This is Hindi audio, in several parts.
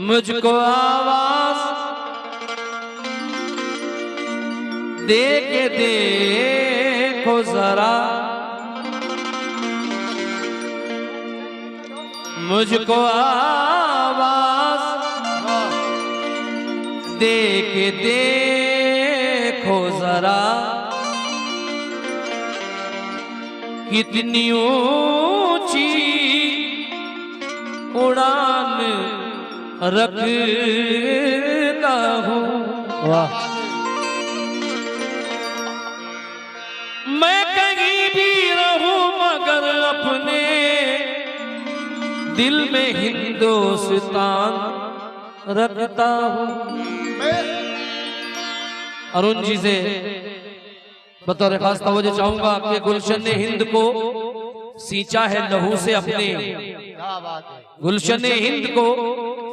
मुझको आवाज दे के देखो जरा, मुझको आवाज दे के देखो जरा, कितनी ऊंची उड़ान रखता हूँ। वाह, मैं कहीं भी रहूं मगर अपने दिल में हिंदुस्तान रखता हूँ। अरुण जी से बतौर खास तवज्जो चाहूंगा कि गुलशन ने हिंद को सींचा है लहू से अपने, गुलशन ने हिंद को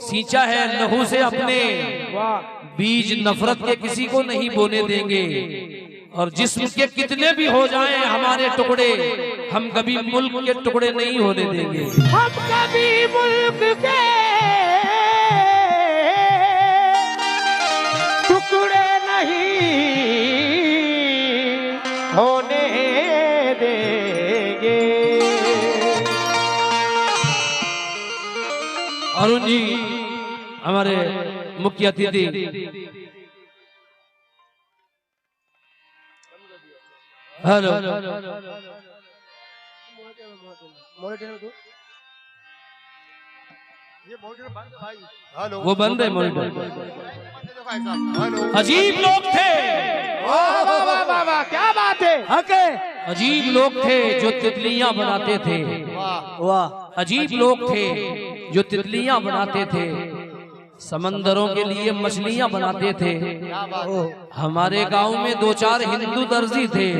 सींचा है लहू से अपने, बीज नफरत के किसी को नहीं बोने देंगे। और जिस्म के कितने भी हो जाएं हमारे टुकड़े, हम कभी मुल्क के टुकड़े नहीं होने देंगे। हम कभी मुल्क के टुकड़े नहीं होने देंगे। अरुण जी हमारे मुख्य अतिथि, हेलो, वो बंद है मॉनिटर। अजीब लोग थे, वाह क्या बात है। अजीब लोग थे जो तितलियां बनाते थे। वाह, अजीब लोग थे जो तितलियां बनाते थे, समंदरों के लिए मछलियां बनाते थे। हमारे गांव में 2-4 हिंदू दर्जी थे,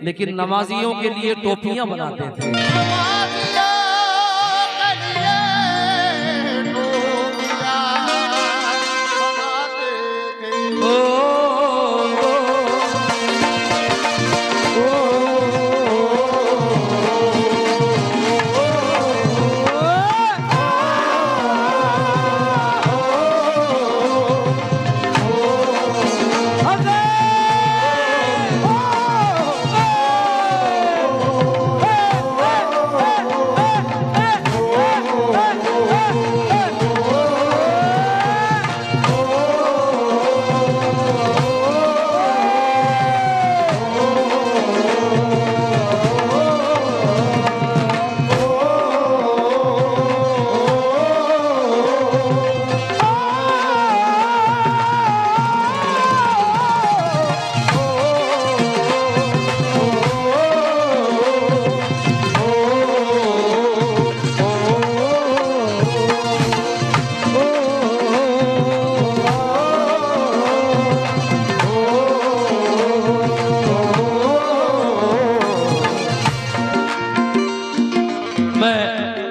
लेकिन नमाजियों के लिए टोपियां बनाते थे।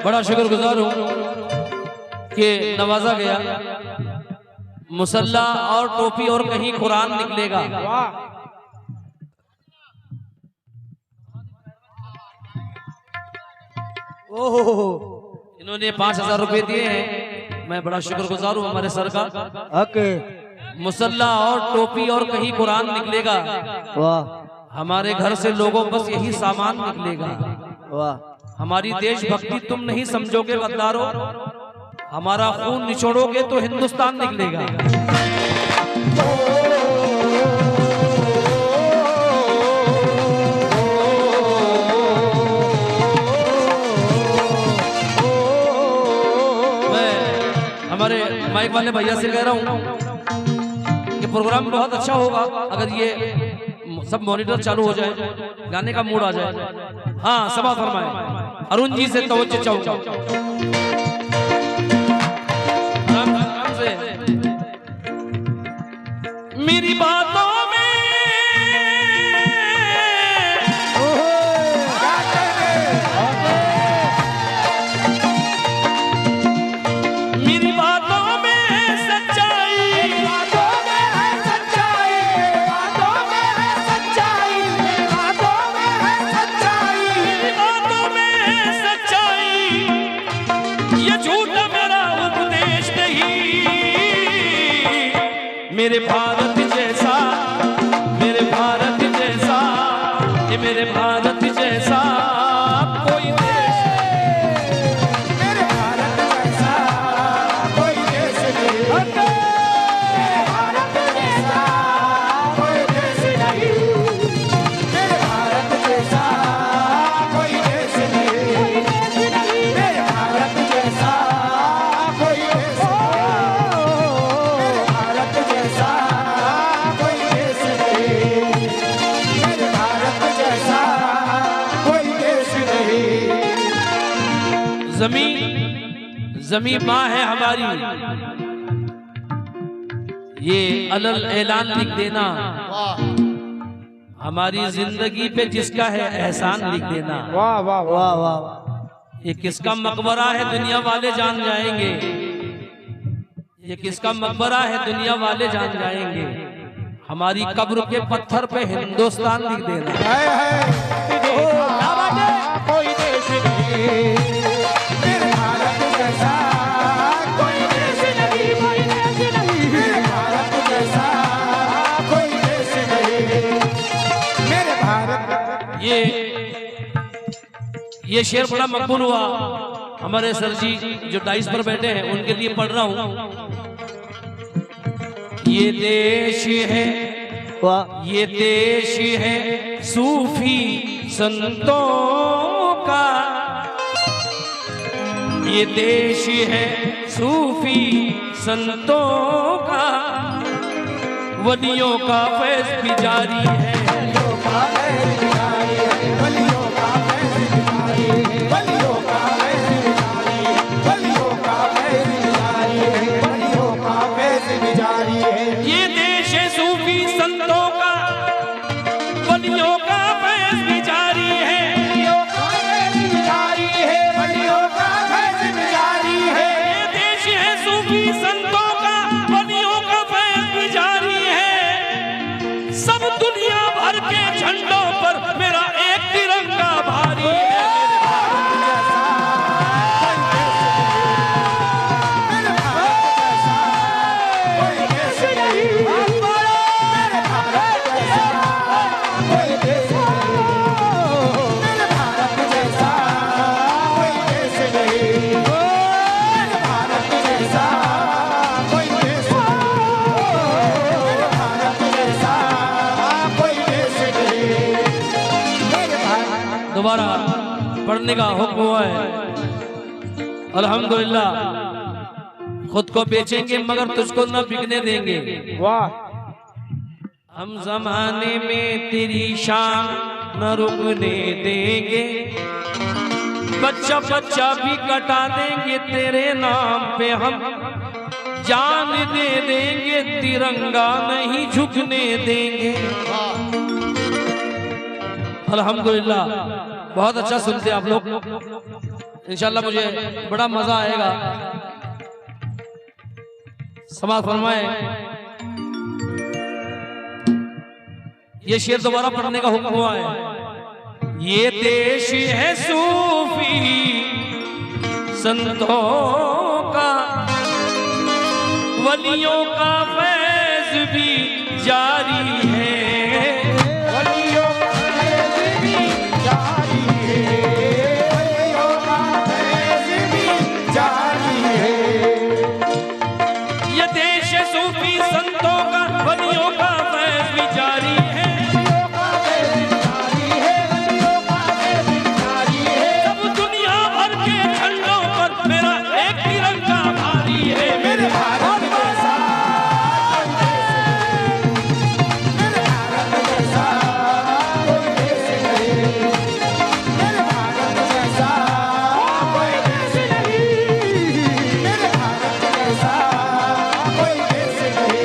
बड़ा शुक्रगुजार हूं कि नवाजा गया। मुसल्ला और टोपी और कहीं कुरान निकलेगा। ओह, इन्होंने 5000 रुपए दिए हैं, मैं बड़ा शुक्रगुजार हूं हमारे सर का। मुसल्ला और टोपी और कहीं कुरान निकलेगा। वाह, हमारे घर से लोगों बस यही सामान निकलेगा। वाह, हमारी देशभक्ति तुम नहीं समझोगे गद्दारों, हमारा खून निचोड़ोगे तो हिंदुस्तान निकलेगा। मैं हमारे माइक वाले भैया से कह रहा हूँ कि प्रोग्राम बहुत अच्छा होगा अगर ये सब मॉनिटर चालू हो जाए, गाने का मूड आ जाए। हाँ, सभा फरमाए। अरुण जी से तवज्जो चाहूंगा। मेरी बातों में मेरी बातों में सच्चाई, बातों में है सच्चाई, बातों में है सच्चाई, बातों में है सच्चाई, बातों में सच्चाई, ये झूठ मेरा उपदेश नहीं। भारत जैसा कोई देश, मेरे भारत जैसा कोई देश नहीं, मेरे भारत जैसा कोई देश नहीं, मेरे भारत जैसा कोई देश नहीं, मेरे भारत जैसा कोई देश नहीं, मेरे भारत जैसा कोई देश नहीं, मेरे भारत जैसा कोई देश नहीं। जमीन माँ है हमारी, ये अलल ऐलान लिख देना। हमारी जिंदगी पे जिसका है एहसान लिख देना। वाह वाह वाह वाह। ये किसका मकबरा है दुनिया वाले जान जाएंगे, ये किसका मकबरा है दुनिया वाले जान जाएंगे। हमारी कब्र के पत्थर पे हिंदुस्तान लिख देना। कोई देश नहीं, मेरे भारत जैसा कोई देश नहीं, कोई देश नहीं, मेरे भारत जैसा कोई देश नहीं, मेरे भारत। ये शेर बड़ा मकबूल हुआ। हमारे सर जी जो डाइस पर बैठे हैं उनके लिए पढ़ रहा हूं। ये देश है, ये देश है सूफी संतों का, ये देश है सूफी संतों का, वलियों का फैज़ भी जारी है, वलियों का फैज़ भी जारी है, वलियों का फैज़ भी जारी है, वलियों का फैज़ भी जारी है, वलियों का फैज़ भी जारी है, वलियों का फैज़ भी जारी है। ये देश है सूफी संतों का, वलियों का फैज़ भी जारी है, वलियों का फैज़ भी जारी है, वलियों का फैज़ भी जारी है। ये देश है सूफी संतों का, वलियों का फैज़ भी जारी है। सब दुनिया भर के झंडों पर मेरा एक तिरंगा भारी है। मेरे भारत जैसा कोई देश नहीं, मेरे भारत जैसा कोई देश नहीं, मेरे भारत जैसा कोई देश नहीं, मेरे भारत जैसा कोई देश नहीं, मेरे भारत जैसा कोई देश नहीं, मेरे भारत। दोबारा पढ़ने का हुक्म हुआ है। अल्हम्दुलिल्लाह, खुद को बेचेंगे मगर तुझको न बिकने देंगे। वाह। हम जमाने में तेरी शान न रुकने देंगे, बच्चा बच्चा भी कटा देंगे तेरे नाम पे, हम जान दे देंगे तिरंगा नहीं झुकने देंगे। अल्हम्दुलिल्लाह, बहुत अच्छा सुनते आप लोग। इंशाल्लाह मुझे बड़ा मजा आएगा। समाज फरमाए। ये शेर दोबारा पढ़ने का हुक्म हुआ है। ये देश है सूफी संतों का, वलियों का फैज़ भी जारी है, वलियों का फैज़ भी जारी है, वलियों का फैज़ भी जारी है। ये देश है सूफी संतों का, वलियों का फैज़ भी जारी है, वलियों का फैज़ जारी है, वलियों का फैज़ जारी है। सब दुनिया भर के झंडों पर मेरा एक तिरंगा भारी है। मेरे भारत जैसा मेरे भारत जैसा कोई देश नहीं, मेरे भारत जैसा कोई देश नहीं, मेरे भारत जैसा कोई देश नहीं,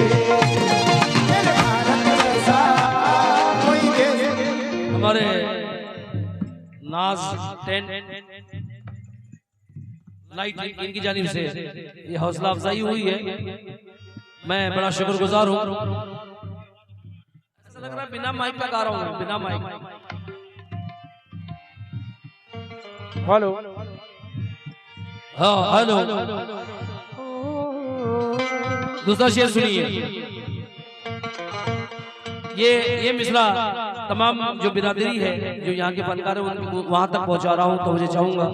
मेरे भारत जैसा कोई देश नहीं। हमारे नाज टेंट लाइट इनकी जानिब से ये हौसला अफजाई हुई है, मैं बड़ा शुक्रगुजार हूँ। ऐसा लग रहा है बिना माइक का गा रहा हूँ, बिना माइक। हेलो हाँ हेलो। दूसरा शेर सुनिए। ये मिसरा तमाम जो बिरादरी है, जो यहाँ के फनकार है, उनको वहां तक पहुंचा रहा हूं, तो मुझे चाहूंगा,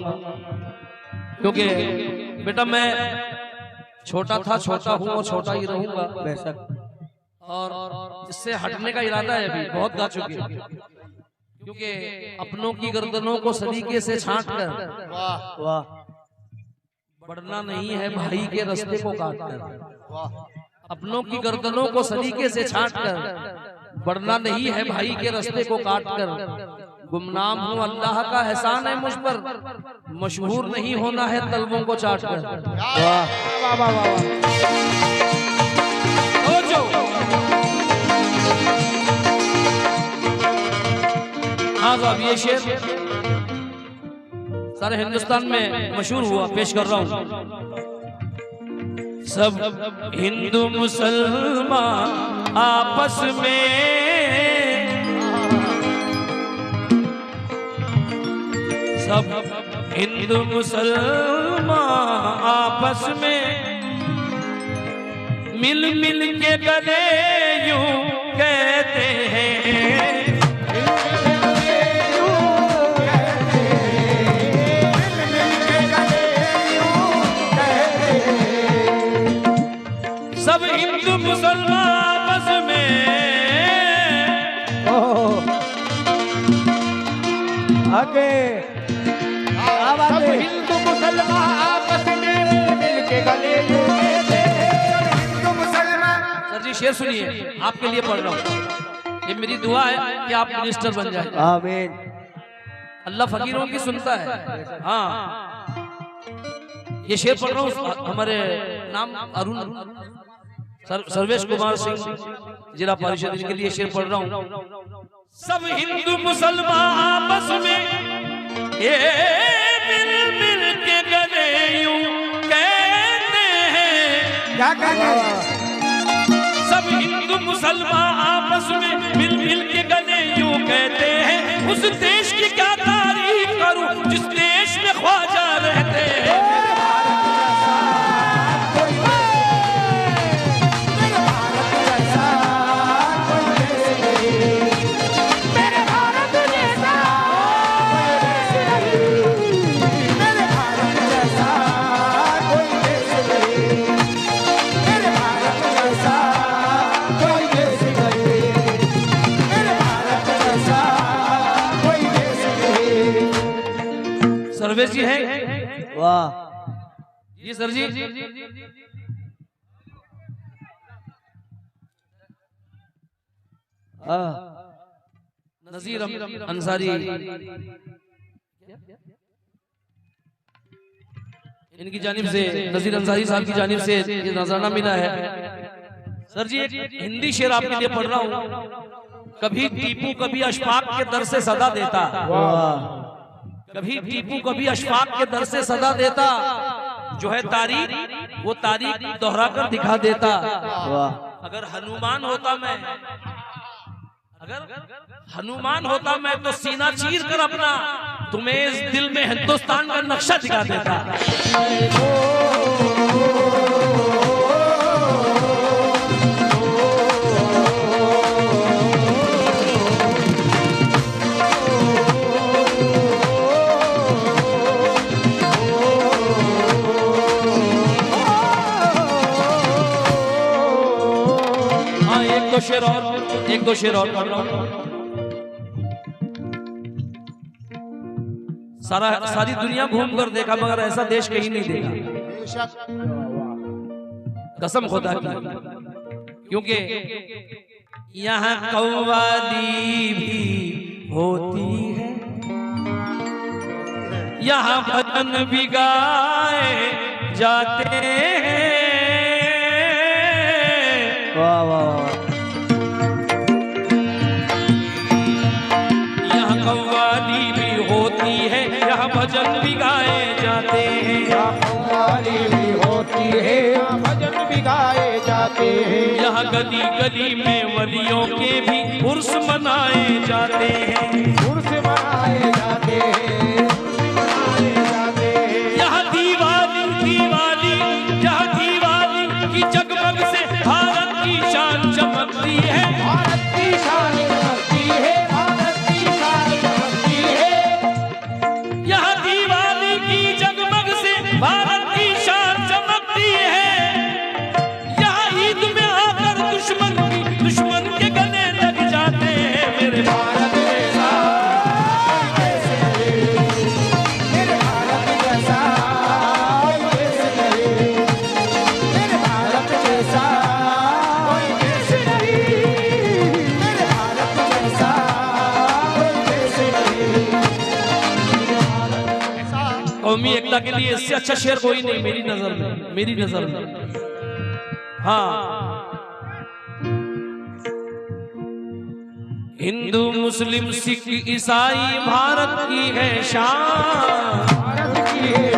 क्योंकि बेटा मैं छोटा था, छोटा हूं और छोटा ही रहूंगा बेशक, और इससे हटने का इरादा है। अभी बहुत गा चुके हैं, क्योंकि अपनों की गर्दनों को सलीके से छांट कर वाह वाह, बढ़ना नहीं है भाई के रास्ते को काट कर। अपनों की गर्दनों को सलीके से छांट कर बढ़ना नहीं है भाई के रास्ते को काट कर। गुमनाम हूँ अल्लाह का एहसान है मुझ पर, मशहूर नहीं होना है तलवों को चाट कर। वाह वाह वाह वाह। हाँ साहब, ये शेर सारे हिंदुस्तान में मशहूर हुआ, पेश कर रहा हूँ। सब हिंदू मुसलमान आपस में, सब हिंदू मुसलमान आपस में मिल मिल के गले यूं कहते हैं, सब हिंदू मुसलमान आपस में आगे सब हिंदू मुसलमान आपस में मिलके गले मिलते हैं। हिंदू मुसलमान। सर जी शेर सुनिए, आपके लिए पढ़ रहा हूँ, ये मेरी दुआ है कि आप मिनिस्टर बन जाए। आमीन। अल्लाह फकीरों की सुनता है। हाँ, ये शेर पढ़ रहा हूँ, हमारे नाम अरुण सर्वेश कुमार सिंह जिला परिषद, इनके लिए शेर पढ़ रहा हूँ। सब हिंदू मुसलमान आपस में ये मिल मिल के गले यूं कहते हैं। क्या कहते हैं? सब हिंदू मुसलमान आपस में मिल मिल के गले यूं कहते हैं। उस देश की क्या तारीफ करूं जिस देश में ख्वाजा रहते हैं। सर्वेश जी है। वाह जी सर जी। नजीर अंसारी, इनकी जानिब से, नजीर अंसारी साहब की जानिब से ये नजराना मिला है। सर जी एक हिंदी शेर आपके लिए पढ़ रहा हूँ। कभी टीपू कभी अशफाक के दर से सदा देता, कभी टीपू कभी अशफाक के दर से सदा देता, जो है तारीख वो तारीख दोहरा कर दिखा देता। अगर हनुमान होता मैं, अगर हनुमान होता मैं तो सीना चीर कर अपना तुम्हें इस दिल में हिंदुस्तान का नक्शा दिखा देता। एक दो शेर और पढ़ रहा हूं। सारी दुनिया घूम कर देखा मगर ऐसा देश कहीं नहीं देखा, कसम खुदा की, क्योंकि यहाँ कव्वाली भी होती है, यहाँ भजन भी गाए जाते हैं। वाह वाह। कव्वाली भी होती है, यहाँ भजन भी गाए जाते हैं। यहाँ कव्वाली भी होती है, यहाँ भजन भी गाए जाते हैं। यहाँ गली गली में वलियों के भी उर्स मनाए जाते हैं, उर्स मनाए जाते हैं, मनाए जाते हैं। यहाँ दिवाली दिवाली, यहाँ दिवाली की जगमग से भारत की शान चमकती है, भारत की शान चमकती है। कौमी एकता के लिए इससे अच्छा शेर कोई नहीं मेरी नजर में, मेरी नजर में। हाँ, हिंदू मुस्लिम सिख ईसाई भारत की है शान, भारत की है